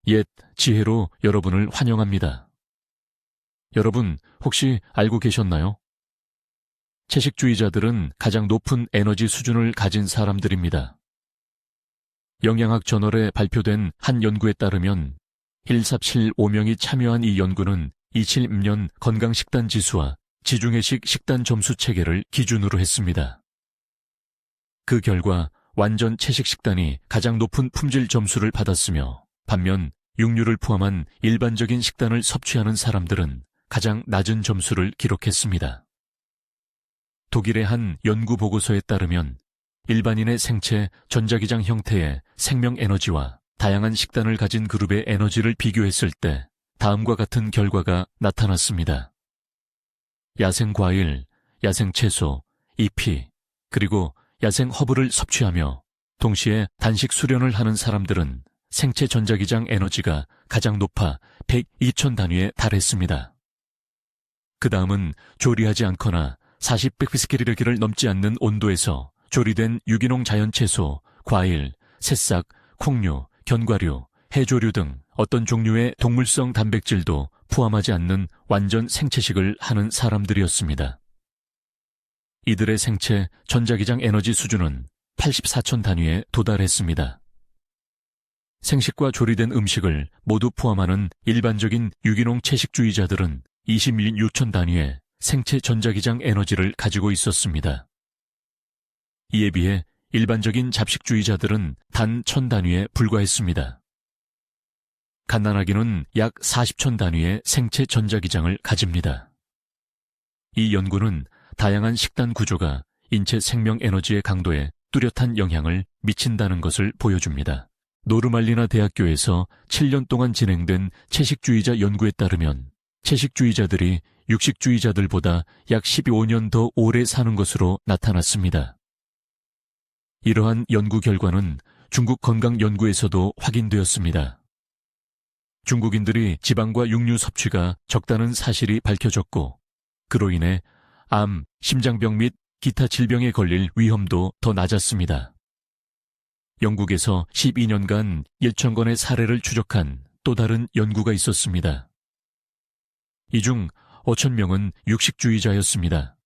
옛 지혜로 여러분을 환영합니다. 여러분, 혹시 알고 계셨나요? 채식주의자들은 가장 높은 에너지 수준을 가진 사람들입니다. 영양학 저널에 발표된 한 연구에 따르면 1475명이 참여한 이 연구는 2010년 건강식단 지수와 지중해식 식단 점수 체계를 기준으로 했습니다. 그 결과 완전 채식 식단이 가장 높은 품질 점수를 받았으며 반면 육류를 포함한 일반적인 식단을 섭취하는 사람들은 가장 낮은 점수를 기록했습니다. 독일의 한 연구 보고서에 따르면 일반인의 생체 전자기장 형태의 생명 에너지와 다양한 식단을 가진 그룹의 에너지를 비교했을 때 다음과 같은 결과가 나타났습니다. 야생 과일, 야생 채소, 잎이, 그리고 야생 허브를 섭취하며 동시에 단식 수련을 하는 사람들은 생체 전자기장 에너지가 가장 높아 102,000 단위에 달했습니다. 그 다음은 조리하지 않거나 40헥파스칼을 넘지 않는 온도에서 조리된 유기농 자연채소, 과일, 새싹, 콩류, 견과류, 해조류 등 어떤 종류의 동물성 단백질도 포함하지 않는 완전 생채식을 하는 사람들이었습니다. 이들의 생체 전자기장 에너지 수준은 84,000 단위에 도달했습니다. 생식과 조리된 음식을 모두 포함하는 일반적인 유기농 채식주의자들은 26,000 단위의 생체 전자기장 에너지를 가지고 있었습니다. 이에 비해 일반적인 잡식주의자들은 단 1000 단위에 불과했습니다. 갓난아기는 약 40,000 단위의 생체 전자기장을 가집니다. 이 연구는 다양한 식단 구조가 인체 생명 에너지의 강도에 뚜렷한 영향을 미친다는 것을 보여줍니다. 노르말리나 대학교에서 7년 동안 진행된 채식주의자 연구에 따르면 채식주의자들이 육식주의자들보다 약 15년 더 오래 사는 것으로 나타났습니다. 이러한 연구 결과는 중국 건강연구에서도 확인되었습니다. 중국인들이 지방과 육류 섭취가 적다는 사실이 밝혀졌고 그로 인해 암, 심장병 및 기타 질병에 걸릴 위험도 더 낮았습니다. 영국에서 12년간 1,000건의 사례를 추적한 또 다른 연구가 있었습니다. 이 중 5,000명은 육식주의자였습니다.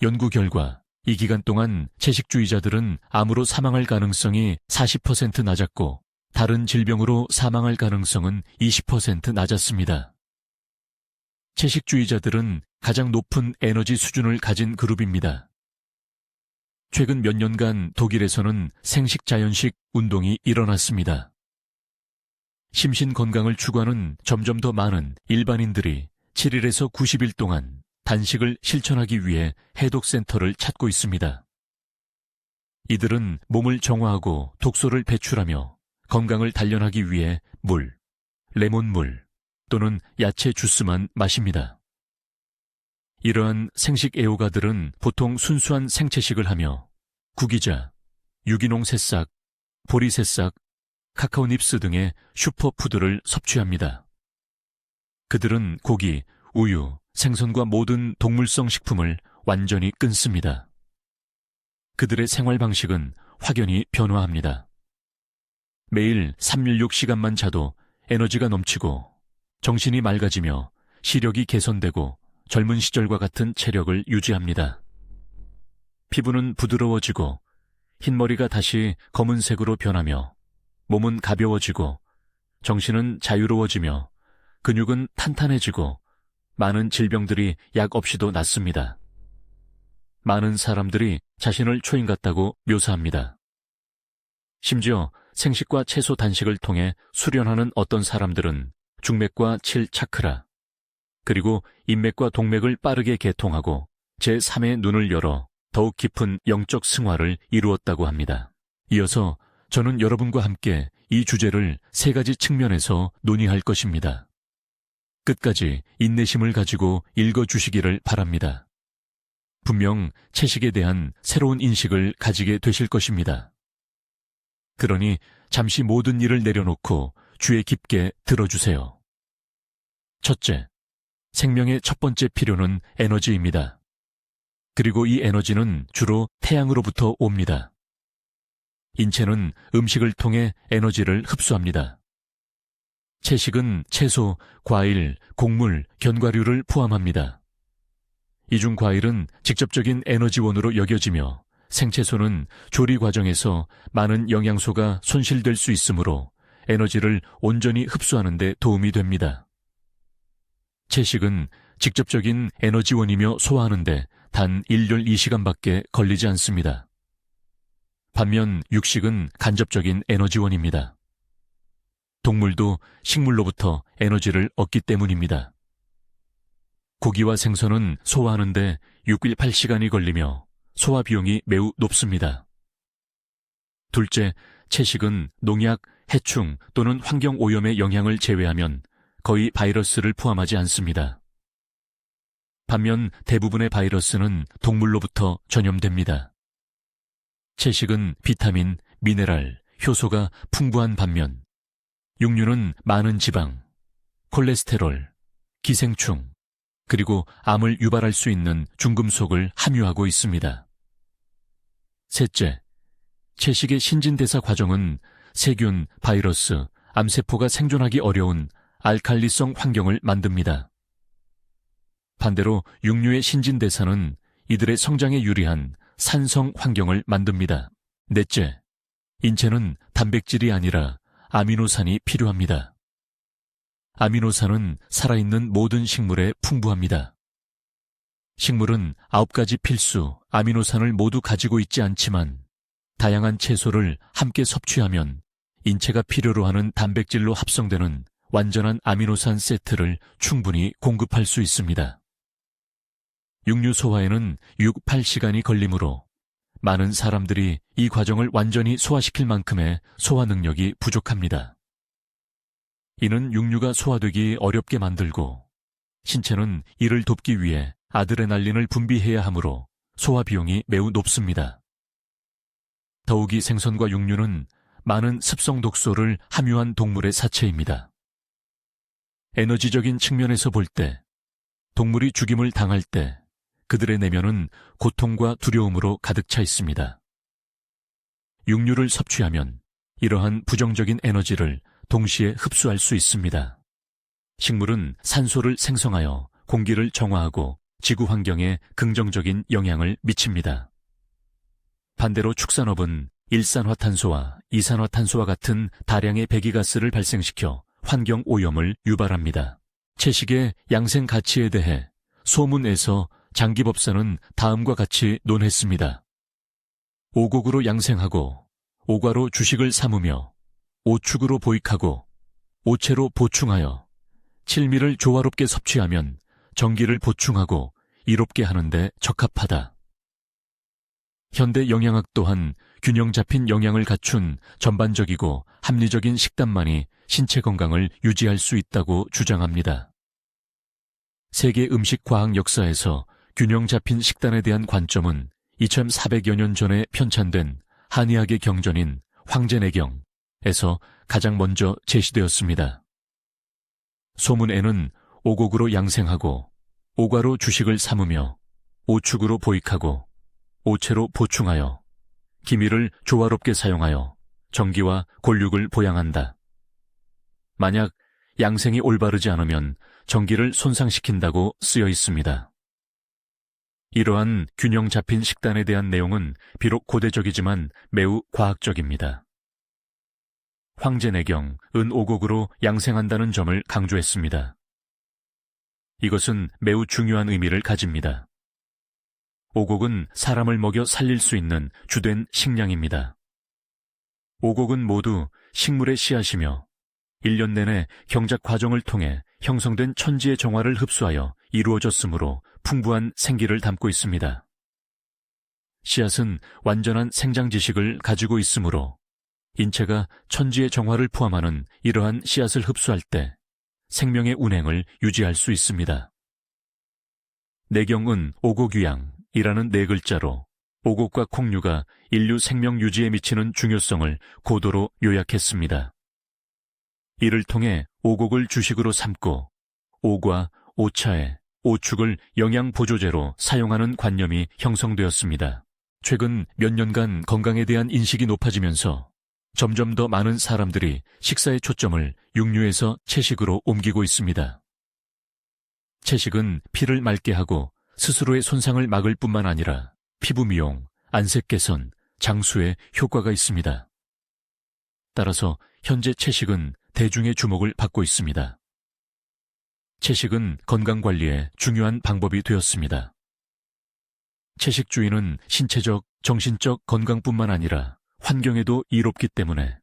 연구 결과 이 기간 동안 채식주의자들은 암으로 사망할 가능성이 40% 낮았고 다른 질병으로 사망할 가능성은 20% 낮았습니다. 채식주의자들은 가장 높은 에너지 수준을 가진 그룹입니다. 최근 몇 년간 독일에서는 생식자연식 운동이 일어났습니다. 심신 건강을 추구하는 점점 더 많은 일반인들이 7일에서 90일 동안 단식을 실천하기 위해 해독센터를 찾고 있습니다. 이들은 몸을 정화하고 독소를 배출하며 건강을 단련하기 위해 물, 레몬물 또는 야채 주스만 마십니다. 이러한 생식 애호가들은 보통 순수한 생채식을 하며 구기자, 유기농 새싹, 보리새싹, 카카오 닙스 등의 슈퍼푸드를 섭취합니다. 그들은 고기, 우유, 생선과 모든 동물성 식품을 완전히 끊습니다. 그들의 생활 방식은 확연히 변화합니다. 매일 316시간만 자도 에너지가 넘치고 정신이 맑아지며 시력이 개선되고 젊은 시절과 같은 체력을 유지합니다. 피부는 부드러워지고 흰머리가 다시 검은색으로 변하며 몸은 가벼워지고 정신은 자유로워지며 근육은 탄탄해지고 많은 질병들이 약 없이도 낫습니다. 많은 사람들이 자신을 초인 같다고 묘사합니다. 심지어 생식과 채소 단식을 통해 수련하는 어떤 사람들은 중맥과 7차크라, 그리고 인맥과 동맥을 빠르게 개통하고 제3의 눈을 열어 더욱 깊은 영적 승화를 이루었다고 합니다. 이어서 저는 여러분과 함께 이 주제를 3가지 측면에서 논의할 것입니다. 끝까지 인내심을 가지고 읽어주시기를 바랍니다. 분명 채식에 대한 새로운 인식을 가지게 되실 것입니다. 그러니 잠시 모든 일을 내려놓고 주의 깊게 들어주세요. 첫째, 생명의 첫 번째 필요는 에너지입니다. 그리고 이 에너지는 주로 태양으로부터 옵니다. 인체는 음식을 통해 에너지를 흡수합니다. 채식은 채소, 과일, 곡물, 견과류를 포함합니다. 이 중 과일은 직접적인 에너지원으로 여겨지며 생채소는 조리 과정에서 많은 영양소가 손실될 수 있으므로 에너지를 온전히 흡수하는 데 도움이 됩니다. 채식은 직접적인 에너지원이며 소화하는데 단 1열 2시간밖에 걸리지 않습니다. 반면 육식은 간접적인 에너지원입니다. 동물도 식물로부터 에너지를 얻기 때문입니다. 고기와 생선은 소화하는데 6일 8시간이 걸리며 소화 비용이 매우 높습니다. 둘째, 채식은 농약, 해충 또는 환경오염의 영향을 제외하면 거의 바이러스를 포함하지 않습니다. 반면 대부분의 바이러스는 동물로부터 전염됩니다. 채식은 비타민, 미네랄, 효소가 풍부한 반면 육류는 많은 지방, 콜레스테롤, 기생충, 그리고 암을 유발할 수 있는 중금속을 함유하고 있습니다. 셋째, 채식의 신진대사 과정은 세균, 바이러스, 암세포가 생존하기 어려운 알칼리성 환경을 만듭니다. 반대로 육류의 신진대사는 이들의 성장에 유리한 산성 환경을 만듭니다. 넷째, 인체는 단백질이 아니라 아미노산이 필요합니다. 아미노산은 살아있는 모든 식물에 풍부합니다. 식물은 9가지 필수 아미노산을 모두 가지고 있지 않지만 다양한 채소를 함께 섭취하면 인체가 필요로 하는 단백질로 합성되는 완전한 아미노산 세트를 충분히 공급할 수 있습니다. 육류 소화에는 6-8시간이 걸리므로 많은 사람들이 이 과정을 완전히 소화시킬 만큼의 소화 능력이 부족합니다. 이는 육류가 소화되기 어렵게 만들고 신체는 이를 돕기 위해 아드레날린을 분비해야 하므로 소화 비용이 매우 높습니다. 더욱이 생선과 육류는 많은 습성 독소를 함유한 동물의 사체입니다. 에너지적인 측면에서 볼 때 동물이 죽임을 당할 때 그들의 내면은 고통과 두려움으로 가득 차 있습니다. 육류를 섭취하면 이러한 부정적인 에너지를 동시에 흡수할 수 있습니다. 식물은 산소를 생성하여 공기를 정화하고 지구 환경에 긍정적인 영향을 미칩니다. 반대로 축산업은 일산화탄소와 이산화탄소와 같은 다량의 배기가스를 발생시켜 환경 오염을 유발합니다. 채식의 양생 가치에 대해 소문에서 장기법사는 다음과 같이 논했습니다. 오곡으로 양생하고 오과로 주식을 삼으며 오축으로 보익하고 오체로 보충하여 칠미를 조화롭게 섭취하면 정기를 보충하고 이롭게 하는데 적합하다. 현대 영양학 또한 균형 잡힌 영양을 갖춘 전반적이고 합리적인 식단만이 신체 건강을 유지할 수 있다고 주장합니다. 세계 음식 과학 역사에서 균형 잡힌 식단에 대한 관점은 2400여 년 전에 편찬된 한의학의 경전인 황제내경에서 가장 먼저 제시되었습니다. 소문에는 오곡으로 양생하고 오과로 주식을 삼으며 오축으로 보익하고 오체로 보충하여 기미를 조화롭게 사용하여 정기와 골육을 보양한다. 만약 양생이 올바르지 않으면 정기를 손상시킨다고 쓰여 있습니다. 이러한 균형 잡힌 식단에 대한 내용은 비록 고대적이지만 매우 과학적입니다. 황제내경, 은오곡으로 양생한다는 점을 강조했습니다. 이것은 매우 중요한 의미를 가집니다. 오곡은 사람을 먹여 살릴 수 있는 주된 식량입니다. 오곡은 모두 식물의 씨앗이며 1년 내내 경작 과정을 통해 형성된 천지의 정화를 흡수하여 이루어졌으므로 풍부한 생기를 담고 있습니다. 씨앗은 완전한 생장 지식을 가지고 있으므로 인체가 천지의 정화를 포함하는 이러한 씨앗을 흡수할 때 생명의 운행을 유지할 수 있습니다. 내경은 오곡유양이라는 네 글자로 오곡과 콩류가 인류 생명 유지에 미치는 중요성을 고도로 요약했습니다. 이를 통해 오곡을 주식으로 삼고 오과, 오차에 오축을 영양보조제로 사용하는 관념이 형성되었습니다. 최근 몇 년간 건강에 대한 인식이 높아지면서 점점 더 많은 사람들이 식사의 초점을 육류에서 채식으로 옮기고 있습니다. 채식은 피를 맑게 하고 스스로의 손상을 막을 뿐만 아니라 피부 미용, 안색 개선, 장수에 효과가 있습니다. 따라서 현재 채식은 대중의 주목을 받고 있습니다. 채식은 건강관리에 중요한 방법이 되었습니다. 채식주의는 신체적, 정신적 건강뿐만 아니라 환경에도 이롭기 때문에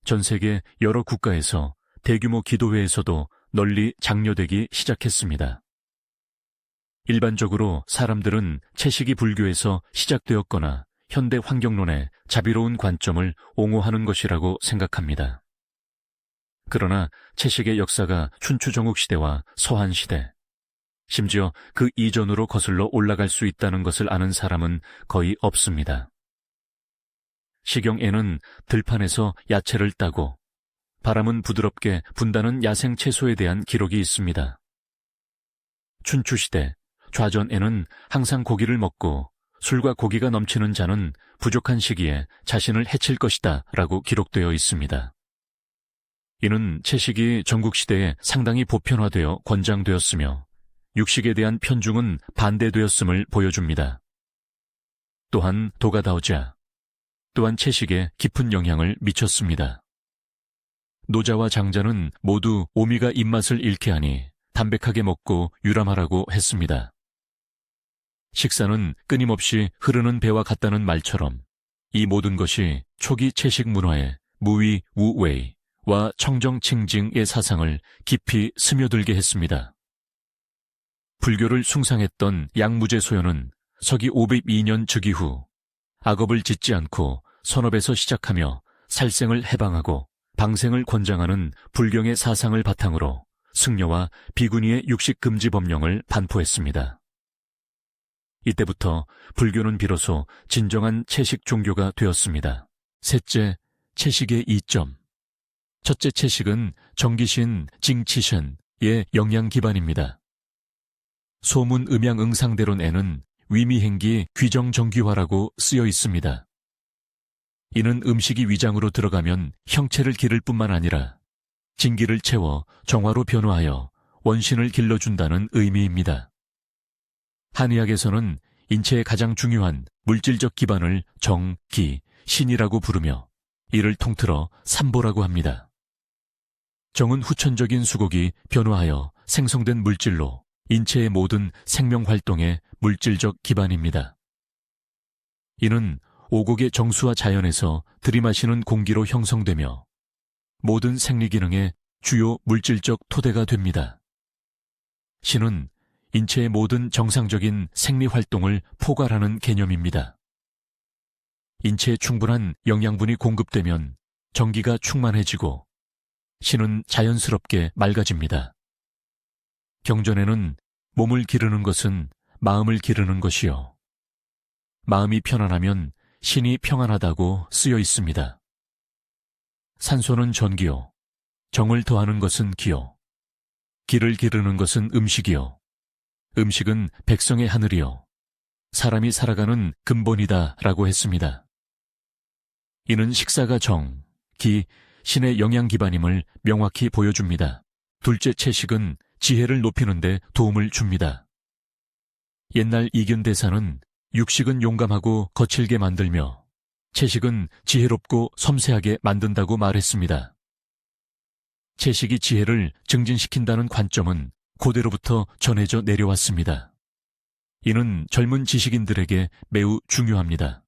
전 세계 여러 국가에서 대규모 기도회에서도 널리 장려되기 시작했습니다. 일반적으로 사람들은 채식이 불교에서 시작되었거나 현대 환경론의 자비로운 관점을 옹호하는 것이라고 생각합니다. 그러나 채식의 역사가 춘추전국 시대와 서한 시대, 심지어 그 이전으로 거슬러 올라갈 수 있다는 것을 아는 사람은 거의 없습니다. 시경에는 들판에서 야채를 따고 바람은 부드럽게 분다는 야생 채소에 대한 기록이 있습니다. 춘추시대, 좌전에는 항상 고기를 먹고 술과 고기가 넘치는 자는 부족한 시기에 자신을 해칠 것이다 라고 기록되어 있습니다. 이는 채식이 전국시대에 상당히 보편화되어 권장되었으며 육식에 대한 편중은 반대되었음을 보여줍니다. 또한 도가다오자 또한 채식에 깊은 영향을 미쳤습니다. 노자와 장자는 모두 오미가 입맛을 잃게 하니 담백하게 먹고 유람하라고 했습니다. 식사는 끊임없이 흐르는 배와 같다는 말처럼 이 모든 것이 초기 채식 문화의 무위 우웨이와 청정칭징의 사상을 깊이 스며들게 했습니다. 불교를 숭상했던 양무제 소연은 서기 502년 즉위 후 악업을 짓지 않고 선업에서 시작하며 살생을 해방하고 방생을 권장하는 불경의 사상을 바탕으로 승려와 비구니의 육식 금지 법령을 반포했습니다. 이때부터 불교는 비로소 진정한 채식 종교가 되었습니다. 셋째, 채식의 이점. 첫째, 채식은 정기신 징치션의 영양 기반입니다. 소문 음양응상대론에는 위미행기 귀정정귀화라고 쓰여 있습니다. 이는 음식이 위장으로 들어가면 형체를 기를 뿐만 아니라 진기를 채워 정화로 변화하여 원신을 길러준다는 의미입니다. 한의학에서는 인체의 가장 중요한 물질적 기반을 정, 기, 신이라고 부르며 이를 통틀어 삼보라고 합니다. 정은 후천적인 수곡이 변화하여 생성된 물질로 인체의 모든 생명활동의 물질적 기반입니다. 이는 오곡의 정수와 자연에서 들이마시는 공기로 형성되며 모든 생리기능의 주요 물질적 토대가 됩니다. 신은 인체의 모든 정상적인 생리활동을 포괄하는 개념입니다. 인체에 충분한 영양분이 공급되면 정기가 충만해지고 신은 자연스럽게 맑아집니다. 경전에는 몸을 기르는 것은 마음을 기르는 것이요. 마음이 편안하면 신이 평안하다고 쓰여 있습니다. 산소는 전기요. 정을 더하는 것은 기요. 기를 기르는 것은 음식이요. 음식은 백성의 하늘이요. 사람이 살아가는 근본이다 라고 했습니다. 이는 식사가 정, 기, 신의 영양 기반임을 명확히 보여줍니다. 둘째, 채식은 지혜를 높이는 데 도움을 줍니다. 옛날 이견대사는 육식은 용감하고 거칠게 만들며 채식은 지혜롭고 섬세하게 만든다고 말했습니다. 채식이 지혜를 증진시킨다는 관점은 고대로부터 전해져 내려왔습니다. 이는 젊은 지식인들에게 매우 중요합니다.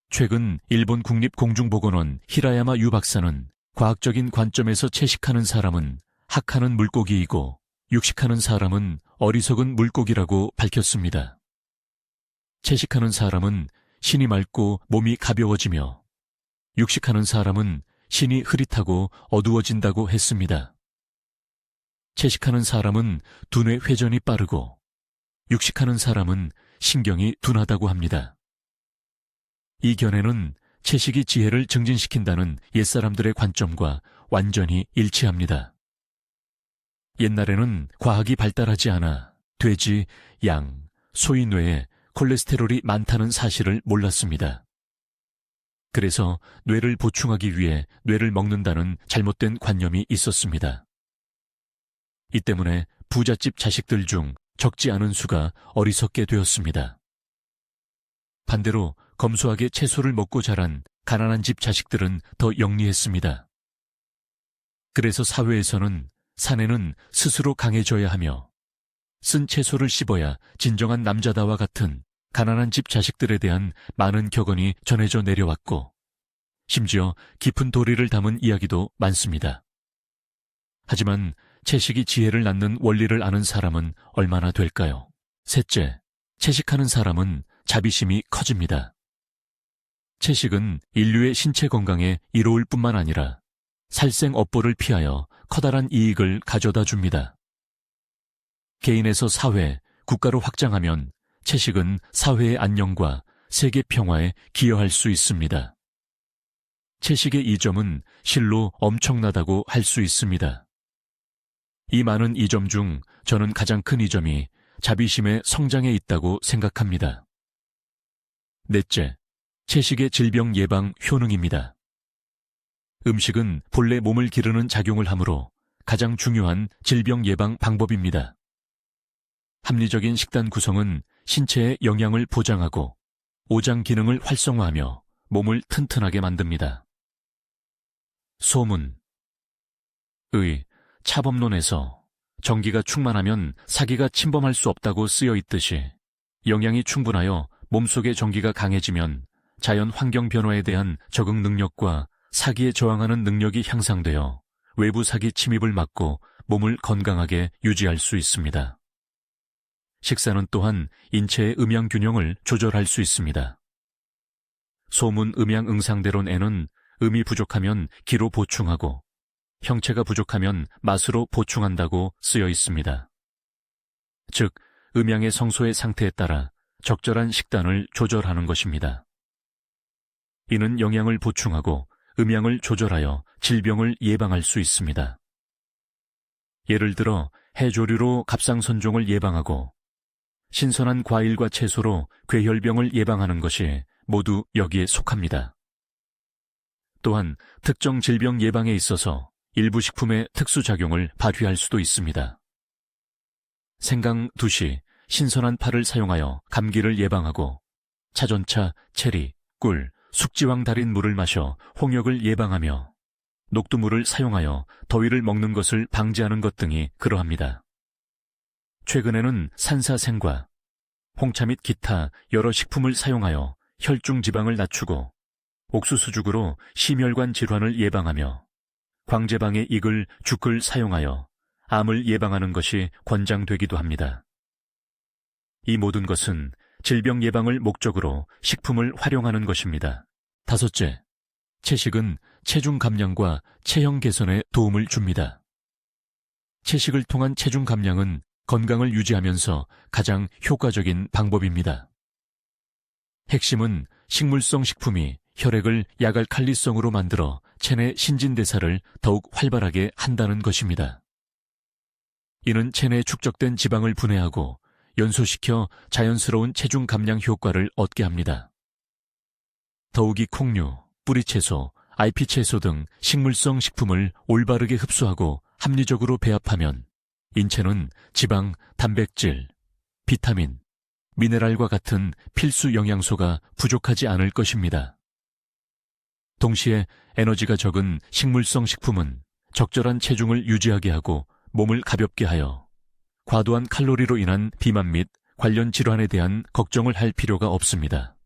최근 일본 국립공중보건원 히라야마 유 박사는 과학적인 관점에서 채식하는 사람은 학하는 물고기이고 육식하는 사람은 어리석은 물고기라고 밝혔습니다. 채식하는 사람은 신이 맑고 몸이 가벼워지며 육식하는 사람은 신이 흐릿하고 어두워진다고 했습니다. 채식하는 사람은 두뇌 회전이 빠르고 육식하는 사람은 신경이 둔하다고 합니다. 이 견해는 채식이 지혜를 증진시킨다는 옛사람들의 관점과 완전히 일치합니다. 옛날에는 과학이 발달하지 않아 돼지, 양, 소의 뇌에 콜레스테롤이 많다는 사실을 몰랐습니다. 그래서 뇌를 보충하기 위해 뇌를 먹는다는 잘못된 관념이 있었습니다. 이 때문에 부잣집 자식들 중 적지 않은 수가 어리석게 되었습니다. 반대로 검소하게 채소를 먹고 자란 가난한 집 자식들은 더 영리했습니다. 그래서 사회에서는 사내는 스스로 강해져야 하며 쓴 채소를 씹어야 진정한 남자다와 같은 가난한 집 자식들에 대한 많은 격언이 전해져 내려왔고 심지어 깊은 도리를 담은 이야기도 많습니다. 하지만 채식이 지혜를 낳는 원리를 아는 사람은 얼마나 될까요? 셋째, 채식하는 사람은 자비심이 커집니다. 채식은 인류의 신체 건강에 이로울 뿐만 아니라 살생업보를 피하여 커다란 이익을 가져다 줍니다. 개인에서 사회, 국가로 확장하면 채식은 사회의 안녕과 세계 평화에 기여할 수 있습니다. 채식의 이점은 실로 엄청나다고 할 수 있습니다. 이 많은 이점 중 저는 가장 큰 이점이 자비심의 성장에 있다고 생각합니다. 넷째, 채식의 질병 예방 효능입니다. 음식은 본래 몸을 기르는 작용을 하므로 가장 중요한 질병 예방 방법입니다. 합리적인 식단 구성은 신체의 영양을 보장하고 오장 기능을 활성화하며 몸을 튼튼하게 만듭니다. 소문. 차범론에서 정기가 충만하면 사기가 침범할 수 없다고 쓰여 있듯이 영양이 충분하여 몸속의 정기가 강해지면 자연 환경 변화에 대한 적응 능력과 사기에 저항하는 능력이 향상되어 외부 사기 침입을 막고 몸을 건강하게 유지할 수 있습니다. 식사는 또한 인체의 음양 균형을 조절할 수 있습니다. 소문 음양응상대론에는 음이 부족하면 기로 보충하고 형체가 부족하면 맛으로 보충한다고 쓰여 있습니다. 즉, 음양의 성소의 상태에 따라 적절한 식단을 조절하는 것입니다. 이는 영양을 보충하고 음양을 조절하여 질병을 예방할 수 있습니다. 예를 들어 해조류로 갑상선종을 예방하고 신선한 과일과 채소로 괴혈병을 예방하는 것이 모두 여기에 속합니다. 또한 특정 질병 예방에 있어서 일부 식품의 특수작용을 발휘할 수도 있습니다. 생강, 두시, 신선한 파를 사용하여 감기를 예방하고 차전차, 체리, 꿀, 숙지황 달인 물을 마셔 홍역을 예방하며 녹두물을 사용하여 더위를 먹는 것을 방지하는 것 등이 그러합니다. 최근에는 산사생과 홍차 및 기타 여러 식품을 사용하여 혈중 지방을 낮추고 옥수수죽으로 심혈관 질환을 예방하며 광제방에 익을 죽을 사용하여 암을 예방하는 것이 권장되기도 합니다. 이 모든 것은 질병 예방을 목적으로 식품을 활용하는 것입니다. 다섯째, 채식은 체중 감량과 체형 개선에 도움을 줍니다. 채식을 통한 체중 감량은 건강을 유지하면서 가장 효과적인 방법입니다. 핵심은 식물성 식품이 혈액을 야갈칼리성으로 만들어 체내 신진대사를 더욱 활발하게 한다는 것입니다. 이는 체내에 축적된 지방을 분해하고 연소시켜 자연스러운 체중 감량 효과를 얻게 합니다. 더욱이 콩류, 뿌리채소, 알피채소 등 식물성 식품을 올바르게 흡수하고 합리적으로 배합하면 인체는 지방, 단백질, 비타민, 미네랄과 같은 필수 영양소가 부족하지 않을 것입니다. 동시에 에너지가 적은 식물성 식품은 적절한 체중을 유지하게 하고 몸을 가볍게 하여 과도한 칼로리로 인한 비만 및 관련 질환에 대한 걱정을 할 필요가 없습니다.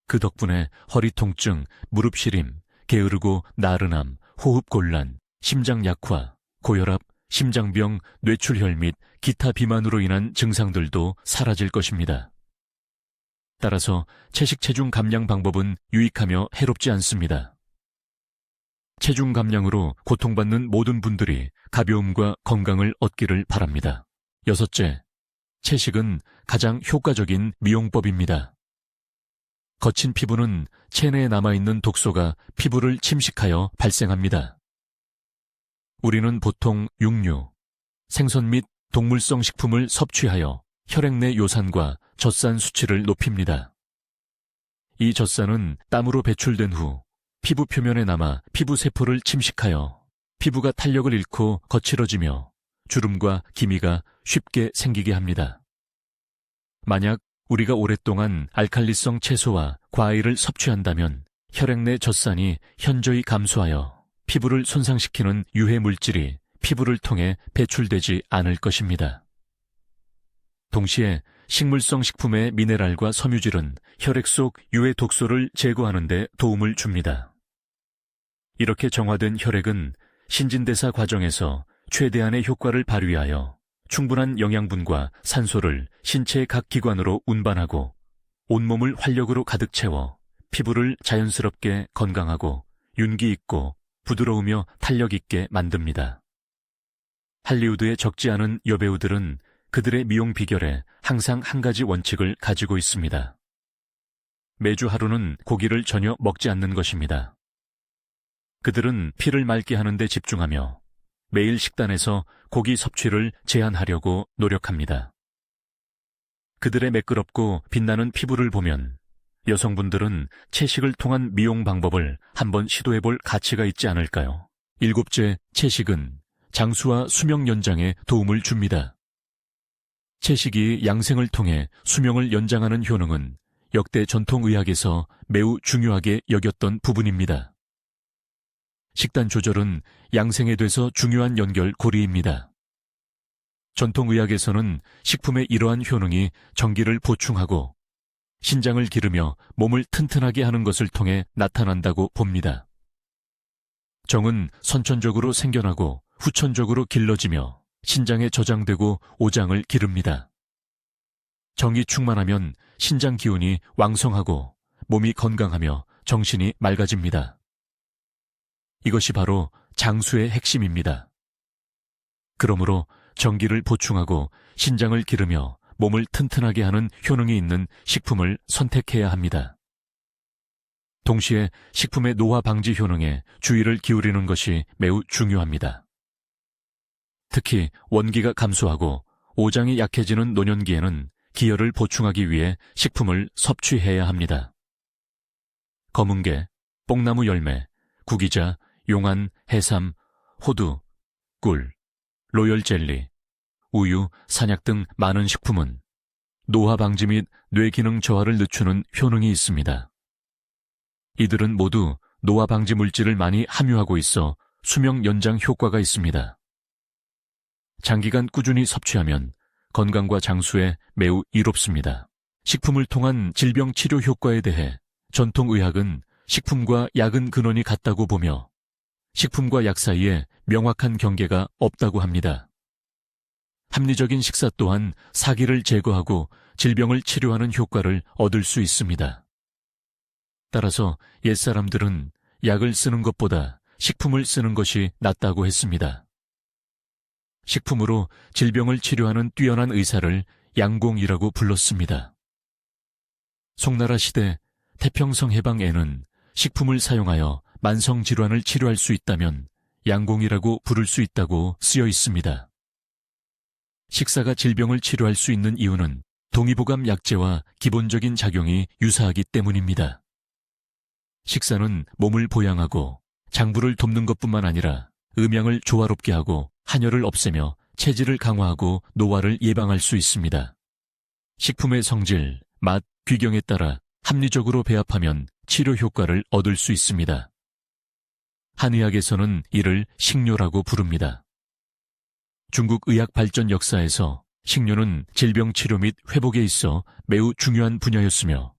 그 덕분에 허리 통증, 무릎 시림, 게으르고 나른함, 호흡 곤란, 심장 약화, 고혈압, 심장병, 뇌출혈 및 기타 비만으로 인한 증상들도 사라질 것입니다. 따라서 채식 체중 감량 방법은 유익하며 해롭지 않습니다. 체중 감량으로 고통받는 모든 분들이 가벼움과 건강을 얻기를 바랍니다. 여섯째, 채식은 가장 효과적인 미용법입니다. 거친 피부는 체내에 남아있는 독소가 피부를 침식하여 발생합니다. 우리는 보통 육류, 생선 및 동물성 식품을 섭취하여 혈액 내 요산과 젖산 수치를 높입니다. 이 젖산은 땀으로 배출된 후 피부 표면에 남아 피부 세포를 침식하여 피부가 탄력을 잃고 거칠어지며 주름과 기미가 쉽게 생기게 합니다. 만약 우리가 오랫동안 알칼리성 채소와 과일을 섭취한다면 혈액 내 젖산이 현저히 감소하여 피부를 손상시키는 유해 물질이 피부를 통해 배출되지 않을 것입니다. 동시에 식물성 식품의 미네랄과 섬유질은 혈액 속 유해 독소를 제거하는 데 도움을 줍니다. 이렇게 정화된 혈액은 신진대사 과정에서 최대한의 효과를 발휘하여 충분한 영양분과 산소를 신체의 각 기관으로 운반하고 온몸을 활력으로 가득 채워 피부를 자연스럽게 건강하고 윤기 있고 부드러우며 탄력 있게 만듭니다. 할리우드에 적지 않은 여배우들은 그들의 미용 비결에 항상 한 가지 원칙을 가지고 있습니다. 매주 하루는 고기를 전혀 먹지 않는 것입니다. 그들은 피를 맑게 하는 데 집중하며 매일 식단에서 고기 섭취를 제한하려고 노력합니다. 그들의 매끄럽고 빛나는 피부를 보면 여성분들은 채식을 통한 미용 방법을 한번 시도해볼 가치가 있지 않을까요? 7째, 채식은 장수와 수명 연장에 도움을 줍니다. 채식이 양생을 통해 수명을 연장하는 효능은 역대 전통의학에서 매우 중요하게 여겼던 부분입니다. 식단 조절은 양생에 대해서 중요한 연결고리입니다. 전통의학에서는 식품의 이러한 효능이 정기를 보충하고 신장을 기르며 몸을 튼튼하게 하는 것을 통해 나타난다고 봅니다. 정은 선천적으로 생겨나고 후천적으로 길러지며 신장에 저장되고 오장을 기릅니다. 정이 충만하면 신장 기운이 왕성하고 몸이 건강하며 정신이 맑아집니다. 이것이 바로 장수의 핵심입니다. 그러므로 정기를 보충하고 신장을 기르며 몸을 튼튼하게 하는 효능이 있는 식품을 선택해야 합니다. 동시에 식품의 노화 방지 효능에 주의를 기울이는 것이 매우 중요합니다. 특히 원기가 감소하고 오장이 약해지는 노년기에는 기혈을 보충하기 위해 식품을 섭취해야 합니다. 검은게, 뽕나무 열매, 구기자, 용안, 해삼, 호두, 꿀, 로열 젤리, 우유, 산약 등 많은 식품은 노화 방지 및 뇌 기능 저하를 늦추는 효능이 있습니다. 이들은 모두 노화 방지 물질을 많이 함유하고 있어 수명 연장 효과가 있습니다. 장기간 꾸준히 섭취하면 건강과 장수에 매우 이롭습니다. 식품을 통한 질병 치료 효과에 대해 전통의학은 식품과 약은 근원이 같다고 보며 식품과 약 사이에 명확한 경계가 없다고 합니다. 합리적인 식사 또한 사기를 제거하고 질병을 치료하는 효과를 얻을 수 있습니다. 따라서 옛사람들은 약을 쓰는 것보다 식품을 쓰는 것이 낫다고 했습니다. 식품으로 질병을 치료하는 뛰어난 의사를 양공이라고 불렀습니다. 송나라 시대 태평성 해방에는 식품을 사용하여 만성질환을 치료할 수 있다면 양공이라고 부를 수 있다고 쓰여 있습니다. 식사가 질병을 치료할 수 있는 이유는 동의보감 약재와 기본적인 작용이 유사하기 때문입니다. 식사는 몸을 보양하고 장부를 돕는 것뿐만 아니라 음양을 조화롭게 하고 한열을 없애며 체질을 강화하고 노화를 예방할 수 있습니다. 식품의 성질, 맛, 귀경에 따라 합리적으로 배합하면 치료 효과를 얻을 수 있습니다. 한의학에서는 이를 식료라고 부릅니다. 중국 의학 발전 역사에서 식료는 질병 치료 및 회복에 있어 매우 중요한 분야였으며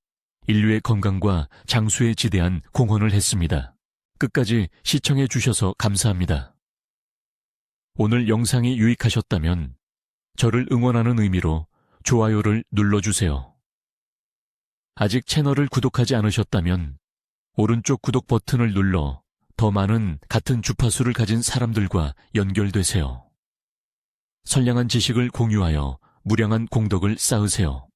인류의 건강과 장수에 지대한 공헌을 했습니다. 끝까지 시청해 주셔서 감사합니다. 오늘 영상이 유익하셨다면 저를 응원하는 의미로 좋아요를 눌러주세요. 아직 채널을 구독하지 않으셨다면 오른쪽 구독 버튼을 눌러 더 많은 같은 주파수를 가진 사람들과 연결되세요. 선량한 지식을 공유하여 무량한 공덕을 쌓으세요.